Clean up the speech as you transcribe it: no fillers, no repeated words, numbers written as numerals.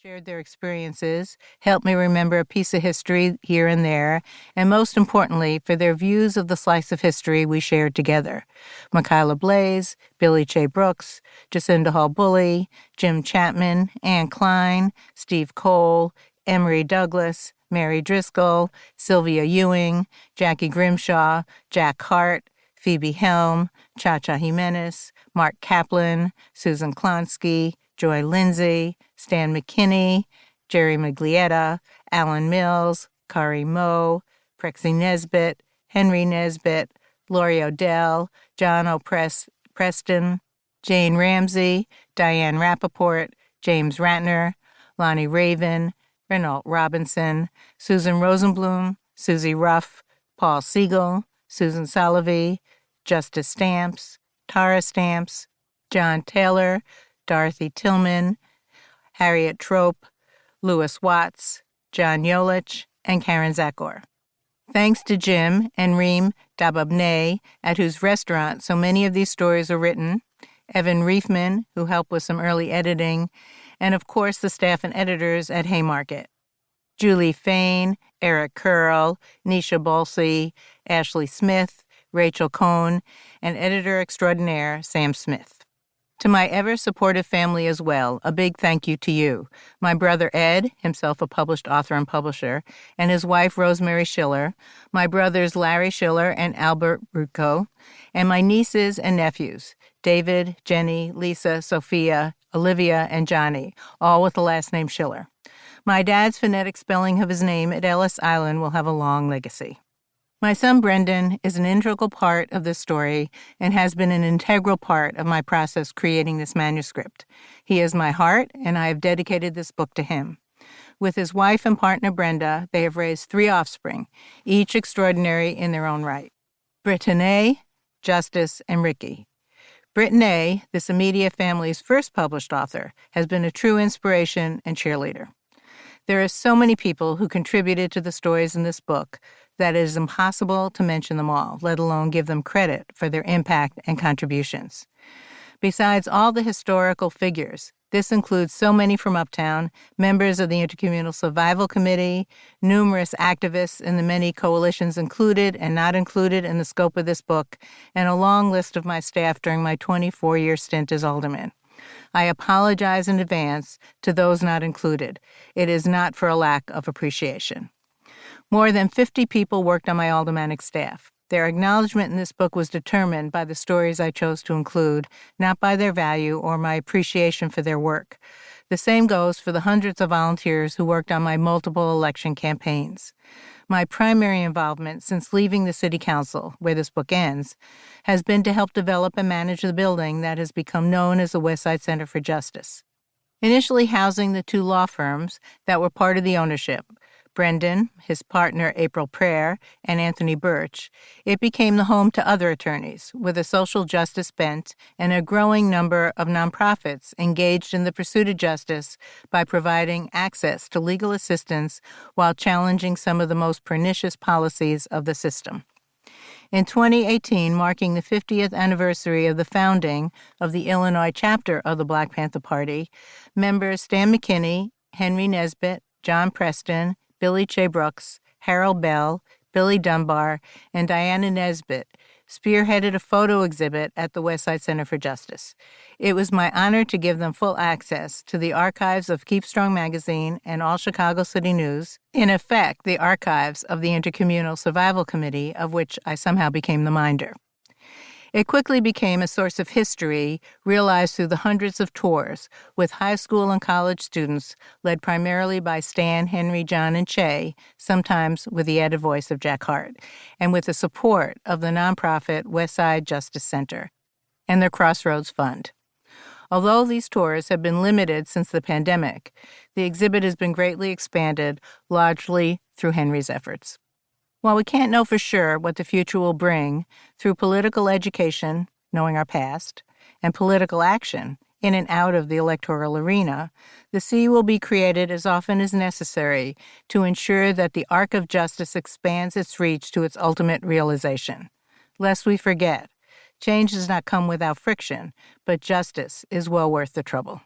shared their experiences, helped me remember a piece of history here and there, and most importantly, for their views of the slice of history we shared together. Michaela Blaze, Billy Che Brooks, Jacinda Hall Bully, Jim Chapman, Ann Klein, Steve Cole, Emery Douglas, Mary Driscoll, Sylvia Ewing, Jackie Grimshaw, Jack Hart, Phoebe Helm, Cha-Cha Jimenez, Mark Kaplan, Susan Klonsky, Joy Lindsay, Stan McKinney, Jerry Miglietta, Alan Mills, Kari Moe, Prexy Nesbitt, Henry Nesbitt, Lori Odell, John Preston, Jane Ramsey, Diane Rappaport, James Ratner, Lonnie Raven, Renault Robinson, Susan Rosenblum, Susie Ruff, Paul Siegel, Susan Salovey, Justice Stamps, Tara Stamps, John Taylor, Dorothy Tillman, Harriet Trope, Louis Watts, John Yolich, and Karen Zakor. Thanks to Jim and Reem Dababneh, at whose restaurant so many of these stories are written, Evan Reifman, who helped with some early editing, and of course the staff and editors at Haymarket. Julie Fain, Eric Curl, Nisha Bolsey, Ashley Smith, Rachel Cohn, and editor extraordinaire Sam Smith. To my ever-supportive family as well, a big thank you to you. My brother Ed, himself a published author and publisher, and his wife Rosemary Shiller, my brothers Larry Shiller and Albert Rutko, and my nieces and nephews, David, Jenny, Lisa, Sophia, Olivia, and Johnny, all with the last name Shiller. My dad's phonetic spelling of his name at Ellis Island will have a long legacy. My son Brendan is an integral part of this story and has been an integral part of my process creating this manuscript. He is my heart, and I have dedicated this book to him. With his wife and partner Brenda, they have raised 3 offspring, each extraordinary in their own right. Brittany, Justice, and Ricky. Brittany, this immediate family's first published author, has been a true inspiration and cheerleader. There are so many people who contributed to the stories in this book that it is impossible to mention them all, let alone give them credit for their impact and contributions. Besides all the historical figures, this includes so many from Uptown, members of the Intercommunal Survival Committee, numerous activists in the many coalitions included and not included in the scope of this book, and a long list of my staff during my 24-year stint as alderman. I apologize in advance to those not included. It is not for a lack of appreciation. More than 50 people worked on my aldermanic staff. Their acknowledgement in this book was determined by the stories I chose to include, not by their value or my appreciation for their work. The same goes for the hundreds of volunteers who worked on my multiple election campaigns. My primary involvement since leaving the City Council, where this book ends, has been to help develop and manage the building that has become known as the Westside Center for Justice. Initially housing the 2 law firms that were part of the ownership, Brendan, his partner April Prayer, and Anthony Birch, it became the home to other attorneys with a social justice bent and a growing number of nonprofits engaged in the pursuit of justice by providing access to legal assistance while challenging some of the most pernicious policies of the system. In 2018, marking the 50th anniversary of the founding of the Illinois chapter of the Black Panther Party, members Stan McKinney, Henry Nesbitt, John Preston, Billy Che Brooks, Harold Bell, Billy Dunbar, and Diana Nesbitt spearheaded a photo exhibit at the Westside Center for Justice. It was my honor to give them full access to the archives of Keep Strong magazine and All Chicago City News, in effect, the archives of the Intercommunal Survival Committee, of which I somehow became the minder. It quickly became a source of history realized through the hundreds of tours with high school and college students led primarily by Stan, Henry, John, and Che, sometimes with the added voice of Jack Hart, and with the support of the nonprofit Westside Justice Center and their Crossroads Fund. Although these tours have been limited since the pandemic, the exhibit has been greatly expanded, largely through Henry's efforts. While we can't know for sure what the future will bring, through political education, knowing our past, and political action, in and out of the electoral arena, the C will be created as often as necessary to ensure that the arc of justice expands its reach to its ultimate realization. Lest we forget, change does not come without friction, but justice is well worth the trouble.